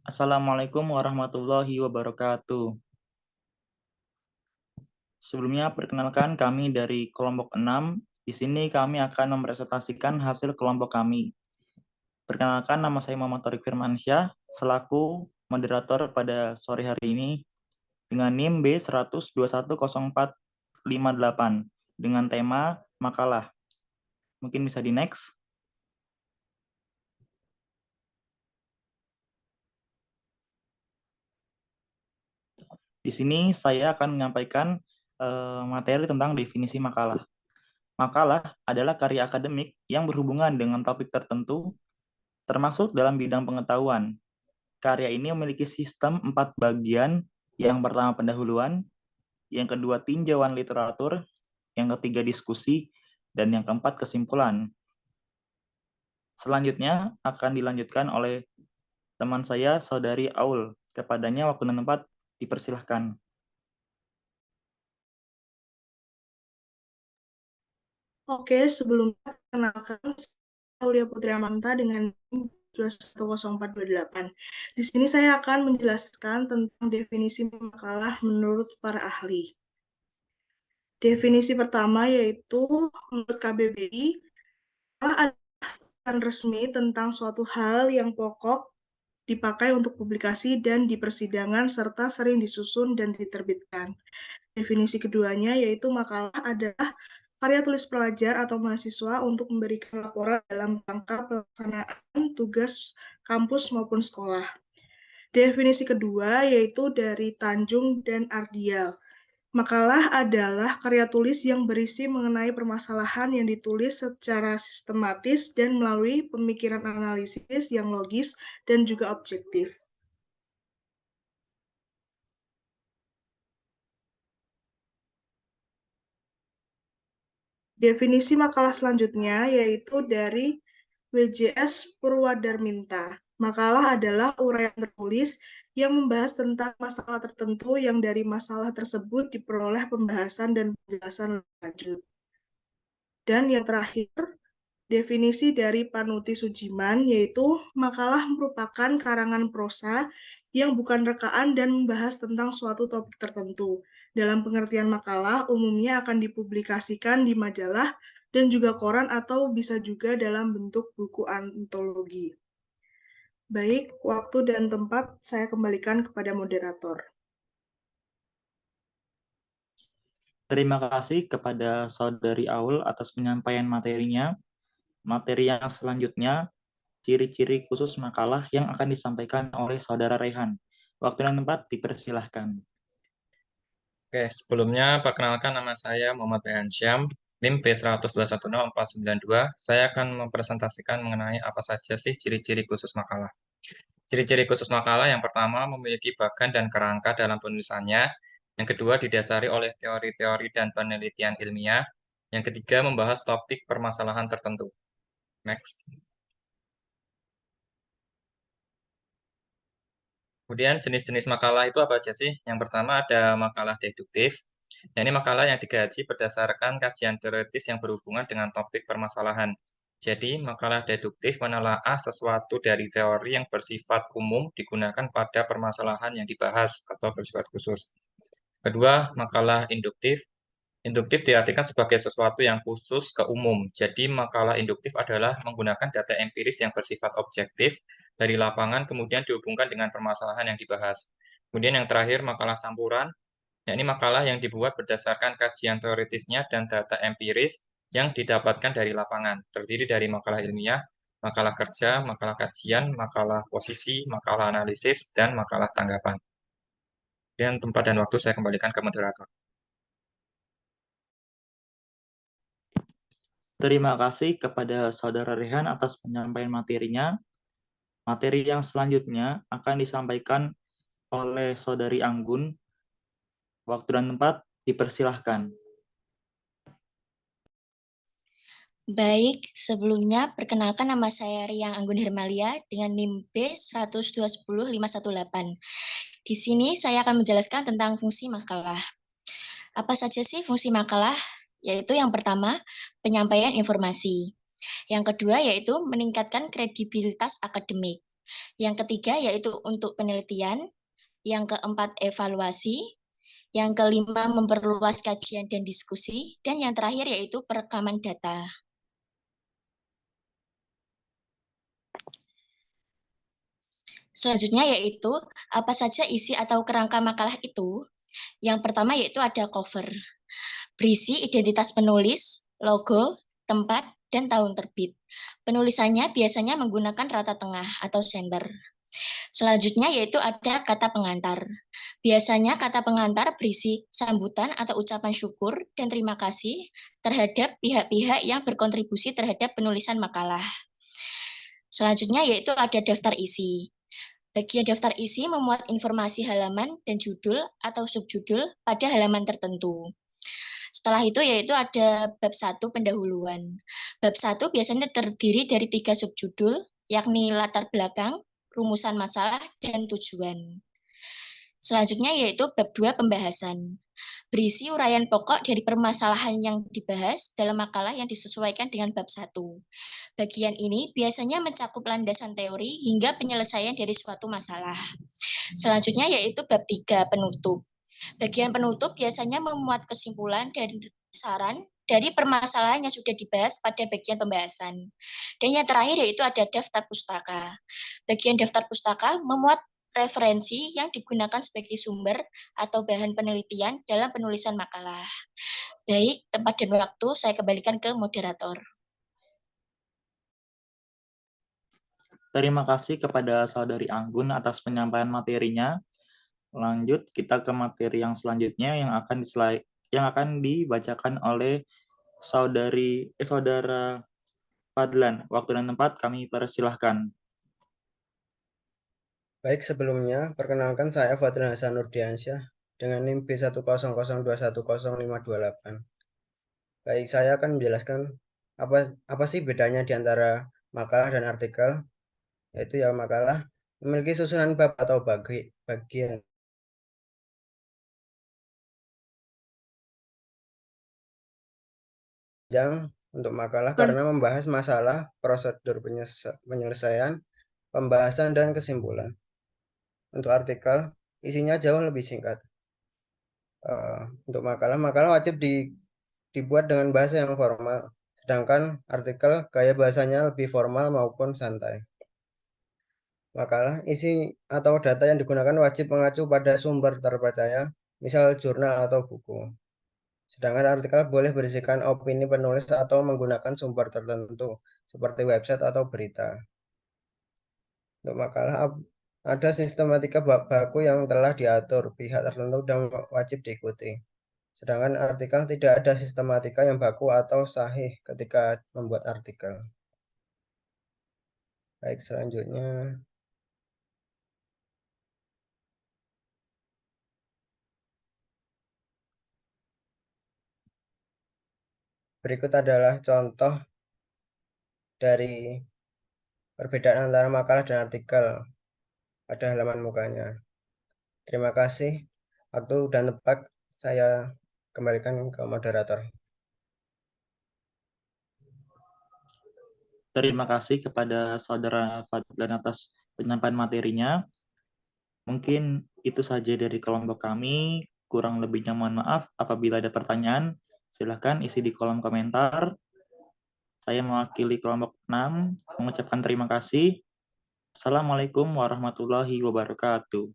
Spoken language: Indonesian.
Assalamualaikum warahmatullahi wabarakatuh. Sebelumnya, perkenalkan kami dari kelompok 6. Di sini kami akan mempresentasikan hasil kelompok kami. Perkenalkan, nama saya Muhammad Thoriq Firmansyah, selaku moderator pada sore hari ini dengan NIM B1210458 dengan tema makalah. Mungkin bisa di next. Di sini saya akan menyampaikan materi tentang definisi makalah. Makalah adalah karya akademik yang berhubungan dengan topik tertentu, termasuk dalam bidang pengetahuan. Karya ini memiliki sistem 4 bagian, yang pertama pendahuluan, yang kedua tinjauan literatur, yang ketiga diskusi, dan yang keempat kesimpulan. Selanjutnya akan dilanjutkan oleh teman saya, Saudari Aul. Kepadanya waktu dan tempat dipersilahkan. Oke, sebelumnya perkenalkan Aulia Putri Amanta dengan 2100428. Di sini saya akan menjelaskan tentang definisi makalah menurut para ahli. Definisi pertama yaitu menurut KBBI, makalah adalah resmi tentang suatu hal yang pokok dipakai untuk publikasi dan di persidangan serta sering disusun dan diterbitkan. Definisi keduanya yaitu makalah adalah karya tulis pelajar atau mahasiswa untuk memberikan laporan dalam rangka pelaksanaan tugas kampus maupun sekolah. Definisi kedua yaitu dari Tanjung dan Ardial. Makalah adalah karya tulis yang berisi mengenai permasalahan yang ditulis secara sistematis dan melalui pemikiran analisis yang logis dan juga objektif. Definisi makalah selanjutnya yaitu dari WJS Purwadarminta. Makalah adalah uraian tertulis yang membahas tentang masalah tertentu yang dari masalah tersebut diperoleh pembahasan dan penjelasan lanjut. Dan yang terakhir, definisi dari Panuti Sujiman yaitu makalah merupakan karangan prosa yang bukan rekaan dan membahas tentang suatu topik tertentu. Dalam pengertian makalah, umumnya akan dipublikasikan di majalah dan juga koran atau bisa juga dalam bentuk buku antologi. Baik, waktu dan tempat saya kembalikan kepada moderator. Terima kasih kepada Saudari Aul atas penyampaian materinya. Materi yang selanjutnya, ciri-ciri khusus makalah yang akan disampaikan oleh Saudara Rehan. Waktu dan tempat dipersilahkan. Oke, sebelumnya perkenalkan nama saya Muhammad Rehan Syam, NIM B1210492. Saya akan mempresentasikan mengenai apa saja sih ciri-ciri khusus makalah. Ciri-ciri khusus makalah yang pertama memiliki bagan dan kerangka dalam penulisannya. Yang kedua didasari oleh teori-teori dan penelitian ilmiah. Yang ketiga membahas topik permasalahan tertentu. Next. Kemudian jenis-jenis makalah itu apa aja sih? Yang pertama ada makalah deduktif. Ini makalah yang digaji berdasarkan kajian teoritis yang berhubungan dengan topik permasalahan. Jadi, makalah deduktif menelaah sesuatu dari teori yang bersifat umum digunakan pada permasalahan yang dibahas atau bersifat khusus. Kedua, makalah induktif. Induktif diartikan sebagai sesuatu yang khusus ke umum. Jadi, makalah induktif adalah menggunakan data empiris yang bersifat objektif dari lapangan, kemudian dihubungkan dengan permasalahan yang dibahas. Kemudian yang terakhir, makalah campuran, yakni makalah yang dibuat berdasarkan kajian teoritisnya dan data empiris yang didapatkan dari lapangan, terdiri dari makalah ilmiah, makalah kerja, makalah kajian, makalah posisi, makalah analisis, dan makalah tanggapan. Dan tempat dan waktu saya kembalikan ke moderator. Terima kasih kepada Saudara Rehan atas penyampaian materinya. Materi yang selanjutnya akan disampaikan oleh Saudari Anggun. Waktu dan tempat dipersilahkan. Baik, sebelumnya perkenalkan nama saya Riang Anggun Hermalia dengan NIM B1210518. Di sini saya akan menjelaskan tentang fungsi makalah. Apa saja sih fungsi makalah? Yaitu yang pertama, penyampaian informasi. Yang kedua yaitu meningkatkan kredibilitas akademik. Yang ketiga yaitu untuk penelitian. Yang keempat evaluasi. Yang kelima memperluas kajian dan diskusi. Dan yang terakhir yaitu perekaman data. Selanjutnya yaitu apa saja isi atau kerangka makalah itu. Yang pertama yaitu ada cover. Berisi identitas penulis, logo, tempat, dan tahun terbit. Penulisannya biasanya menggunakan rata tengah atau center. Selanjutnya yaitu ada kata pengantar. Biasanya kata pengantar berisi sambutan atau ucapan syukur dan terima kasih terhadap pihak-pihak yang berkontribusi terhadap penulisan makalah. Selanjutnya yaitu ada daftar isi. Bagian daftar isi memuat informasi halaman dan judul atau subjudul pada halaman tertentu. Setelah itu yaitu ada bab 1 pendahuluan. Bab 1 biasanya terdiri dari 3 subjudul, yakni latar belakang, rumusan masalah, dan tujuan. Selanjutnya yaitu bab 2 pembahasan. Berisi uraian pokok dari permasalahan yang dibahas dalam makalah yang disesuaikan dengan bab 1. Bagian ini biasanya mencakup landasan teori hingga penyelesaian dari suatu masalah. Selanjutnya yaitu bab 3 penutup. Bagian penutup biasanya memuat kesimpulan dan saran dari permasalahan yang sudah dibahas pada bagian pembahasan. Dan yang terakhir yaitu ada daftar pustaka. Bagian daftar pustaka memuat referensi yang digunakan sebagai sumber atau bahan penelitian dalam penulisan makalah. Baik, tempat dan waktu saya kembalikan ke moderator. Terima kasih kepada Saudari Anggun atas penyampaian materinya. Lanjut kita ke materi yang selanjutnya yang akan dibacakan oleh Saudara Fadlan. Waktu dan tempat kami persilahkan. Baik, sebelumnya perkenalkan saya Fadlan Hasan Nurdiansyah dengan NIM B100210528. Baik, saya akan menjelaskan apa sih bedanya di antara makalah dan artikel. Yaitu ya makalah memiliki susunan bab atau bagian. Untuk makalah karena membahas masalah, prosedur penyelesaian, pembahasan, dan kesimpulan. Untuk artikel, isinya jauh lebih singkat. Untuk makalah wajib dibuat dengan bahasa yang formal, sedangkan artikel gaya bahasanya lebih formal maupun santai. Makalah, isi atau data yang digunakan wajib mengacu pada sumber terpercaya, misal jurnal atau buku. Sedangkan artikel boleh berisikan opini penulis atau menggunakan sumber tertentu, seperti website atau berita. Untuk makalah, ada sistematika baku yang telah diatur pihak tertentu dan wajib diikuti. Sedangkan artikel tidak ada sistematika yang baku atau sahih ketika membuat artikel. Baik, selanjutnya. Berikut adalah contoh dari perbedaan antara makalah dan artikel pada halaman mukanya. Terima kasih. Waktu dan tempat saya kembalikan ke moderator. Terima kasih kepada Saudara Fadlan atas penyampaian materinya. Mungkin itu saja dari kelompok kami. Kurang lebihnya mohon maaf. Apabila ada pertanyaan, silakan isi di kolom komentar. Saya mewakili kelompok 6 mengucapkan terima kasih. Assalamualaikum warahmatullahi wabarakatuh.